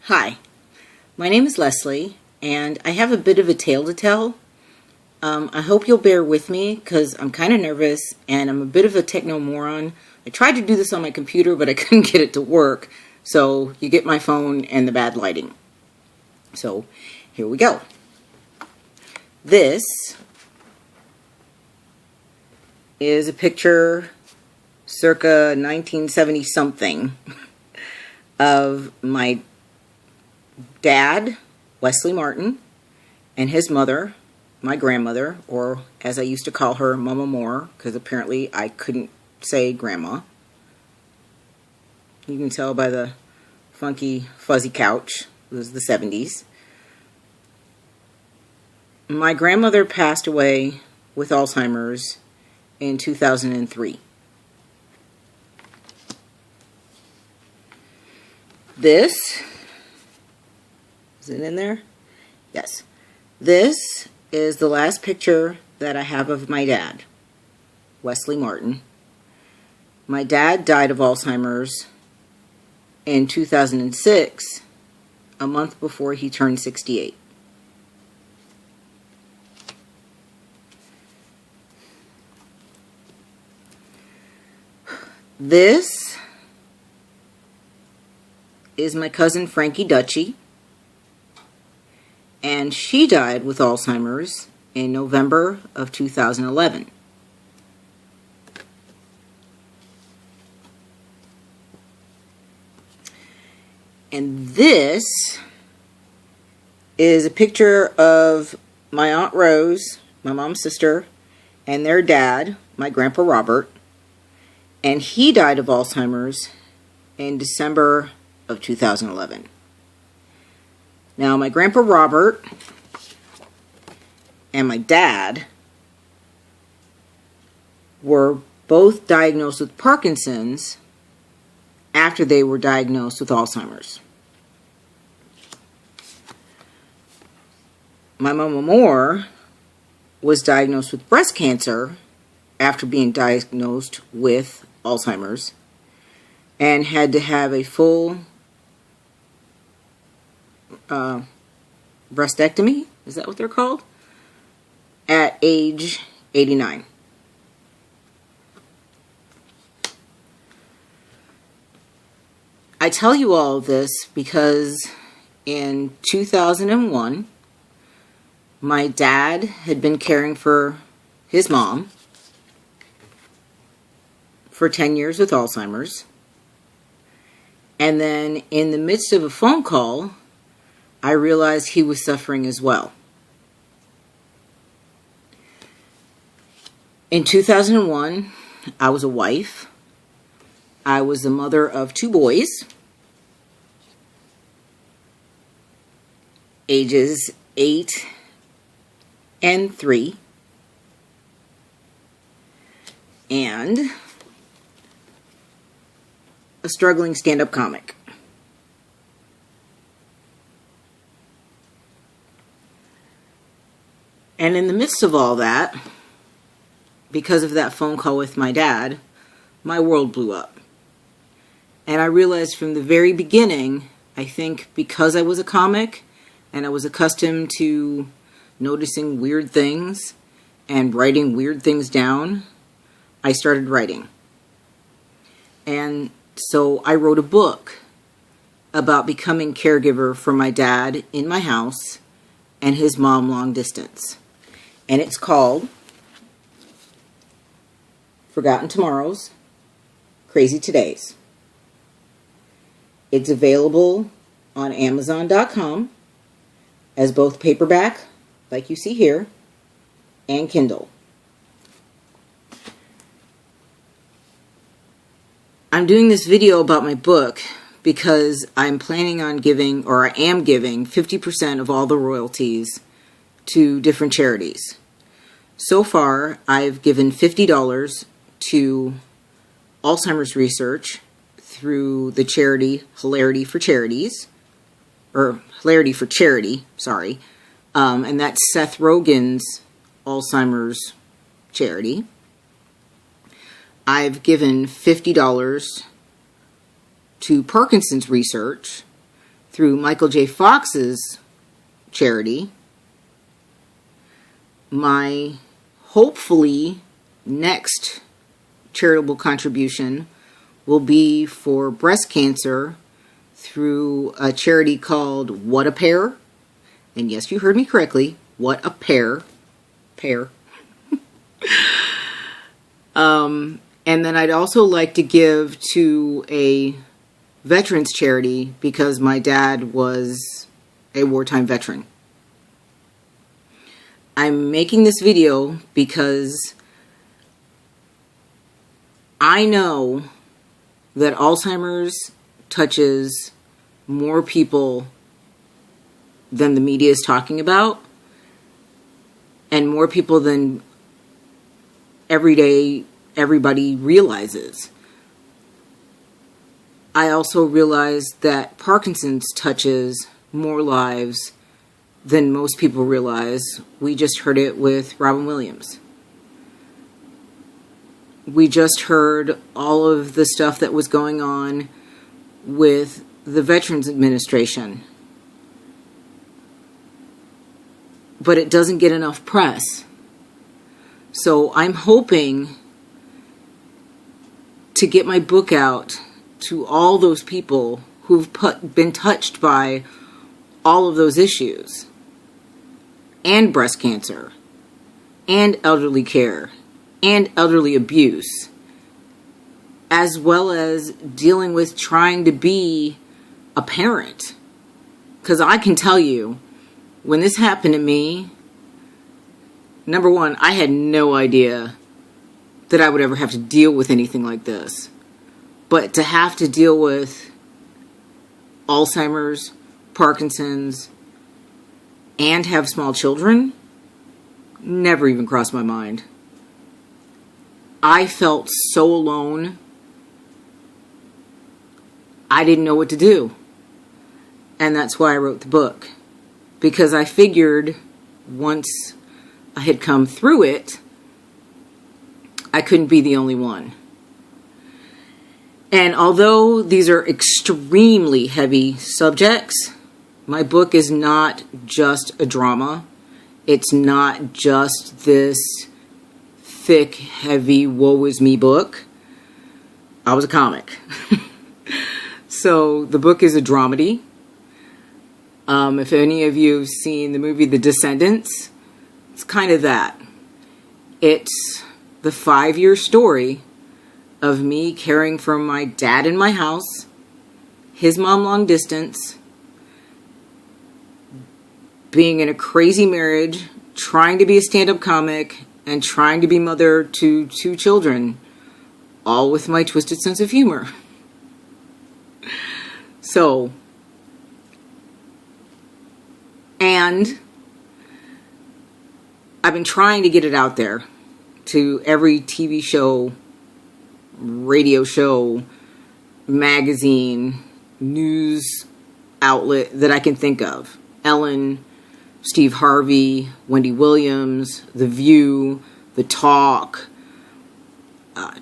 Hi, my name is Leslie, and I have a bit of a tale to tell. I hope you'll bear with me because I'm kind of nervous and I'm a bit of a techno moron. I tried to do this on my computer, but I couldn't get it to work, so you get my phone and the bad lighting. So here we go. This is a picture circa 1970 something of my dad, Wesley Martin, and his mother, my grandmother, or as I used to call her, Mama Moore, because apparently I couldn't say grandma. You can tell by the funky, fuzzy couch. It was the 70s. My grandmother passed away with Alzheimer's in 2003. This, is it in there? Yes. This is the last picture that I have of my dad, Wesley Martin. My dad died of Alzheimer's in 2006, a month before he turned 68. This is my cousin Frankie Dutchie, and she died with Alzheimer's in November of 2011. And this is a picture of my Aunt Rose, my mom's sister, and their dad, my Grandpa Robert, and he died of Alzheimer's in December of 2011. Now, my Grandpa Robert and my dad were both diagnosed with Parkinson's after they were diagnosed with Alzheimer's. My Mama Moore was diagnosed with breast cancer after being diagnosed with Alzheimer's and had to have a full breastectomy, is that what they're called? At age 89. I tell you all of this because in 2001, my dad had been caring for his mom for 10 years with Alzheimer's. And then in the midst of a phone call, I realized he was suffering as well. In 2001, I was a wife. I was the mother of 2 boys, ages 8 and 3, and a struggling stand-up comic. And in the midst of all that, because of that phone call with my dad, my world blew up. And I realized from the very beginning, I think because I was a comic and I was accustomed to noticing weird things and writing weird things down, I started writing. And so I wrote a book about becoming caregiver for my dad in my house and his mom long distance. And it's called Forgotten Tomorrows, Crazy Todays. It's available on Amazon.com as both paperback, like you see here, and Kindle. I'm doing this video about my book because I'm planning on giving, or I am giving, 50% of all the royalties to different charities. So far, I've given $50 to Alzheimer's research through the charity Hilarity for Charities, or Hilarity for Charity, sorry, and that's Seth Rogen's Alzheimer's charity. I've given $50 to Parkinson's research through Michael J. Fox's charity. My hopefully next charitable contribution will be for breast cancer through a charity called What a Pair. And yes, you heard me correctly. What a Pair. Pair. And then I'd also like to give to a veterans charity because my dad was a wartime veteran. I'm making this video because I know that Alzheimer's touches more people than the media is talking about, and more people than everybody realizes. I also realize that Parkinson's touches more lives than most people realize. We just heard it with Robin Williams. We just heard all of the stuff that was going on with the Veterans Administration. But it doesn't get enough press. So I'm hoping to get my book out to all those people who've been touched by all of those issues, and breast cancer, and elderly care, and elderly abuse, as well as dealing with trying to be a parent. Because I can tell you, when this happened to me, number one, I had no idea that I would ever have to deal with anything like this. But to have to deal with Alzheimer's, Parkinson's, and have small children, never even crossed my mind. I felt so alone. I didn't know what to do. And that's why I wrote the book. Because I figured once I had come through it, I couldn't be the only one. And although these are extremely heavy subjects, my book is not just a drama. It's not just this thick, heavy, woe is me book. I was a comic. So the book is a dramedy. If any of you have seen the movie The Descendants, it's kind of that. It's the 5-year story of me caring for my dad in my house, his mom long distance, being in a crazy marriage, trying to be a stand-up comic, and trying to be mother to 2 children, all with my twisted sense of humor. So, and I've been trying to get it out there to every TV show, radio show, magazine, news outlet that I can think of. Ellen, Steve Harvey, Wendy Williams, The View, The Talk,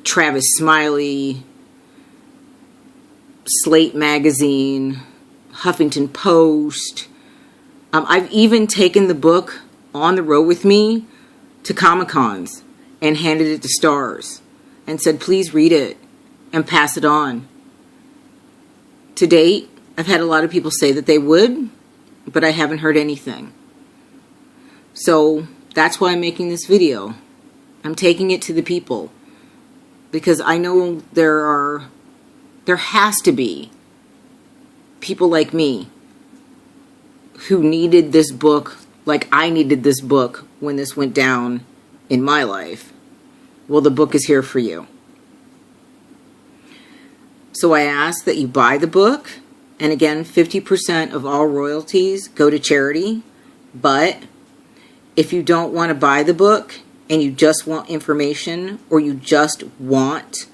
Travis Smiley, Slate Magazine, Huffington Post. I've even taken the book on the road with me to Comic-Cons and handed it to stars and said, please read it and pass it on. To date, I've had a lot of people say that they would, but I haven't heard anything. So that's why I'm making this video. I'm taking it to the people because I know there has to be people like me who needed this book like I needed this book when this went down in my life. Well, the book is here for you. So I ask that you buy the book. And again, 50% of all royalties go to charity. But if you don't want to buy the book and you just want information or you just want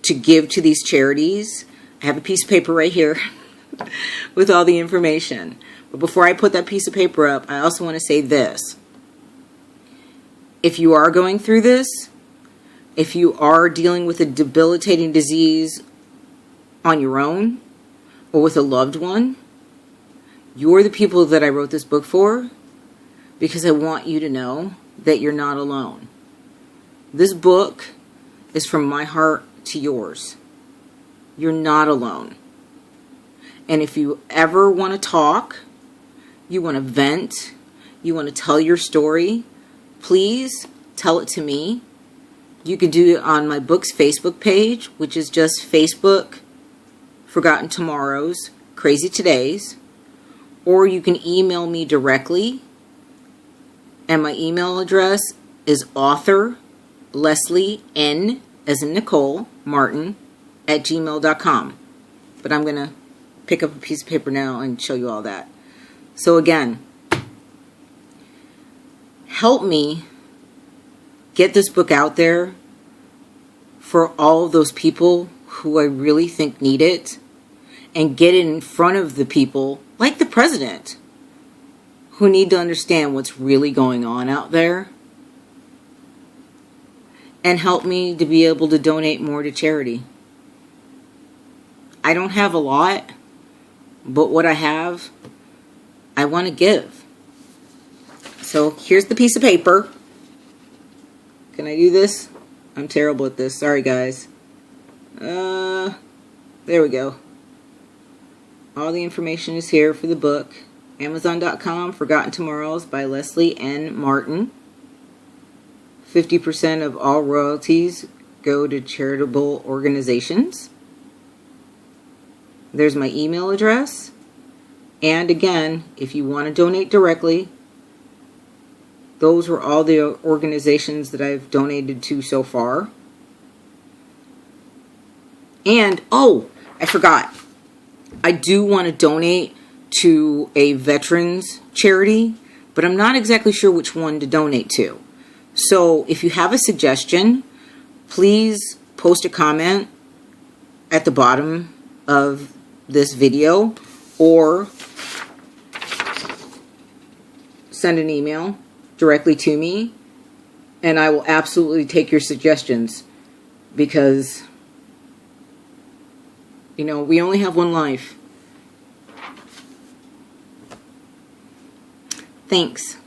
to give to these charities, I have a piece of paper right here with all the information. But before I put that piece of paper up, I also want to say this. If you are going through this, if you are dealing with a debilitating disease on your own or with a loved one, You're the people that I wrote this book for, because I want you to know that you're not alone. This book is from my heart to yours. You're not alone. And if you ever want to talk, you want to vent, you want to tell your story, please tell it to me. You can do it on my book's Facebook page, which is just Facebook Forgotten Tomorrows, Crazy Todays. Or you can email me directly. And my email address is author Leslie N, as in Nicole, Martin, @gmail.com. But I'm going to pick up a piece of paper now and show you all that. So again, help me get this book out there for all of those people who I really think need it, and get it in front of the people, like the president, who need to understand what's really going on out there, and help me to be able to donate more to charity. I don't have a lot, but what I have, I want to give. So here's the piece of paper. Can I do this? I'm terrible at this. Sorry, guys. There we go. All the information is here for the book. Amazon.com, Forgotten Tomorrows by Leslie N. Martin. 50% of all royalties go to charitable organizations. There's my email address. And again, if you want to donate directly, those were all the organizations that I've donated to so far. And, oh, I forgot. I do want to donate to a veterans charity, but I'm not exactly sure which one to donate to. So if you have a suggestion, please post a comment at the bottom of this video, or send an email directly to me, and I will absolutely take your suggestions, because, you know, we only have one life. Thanks.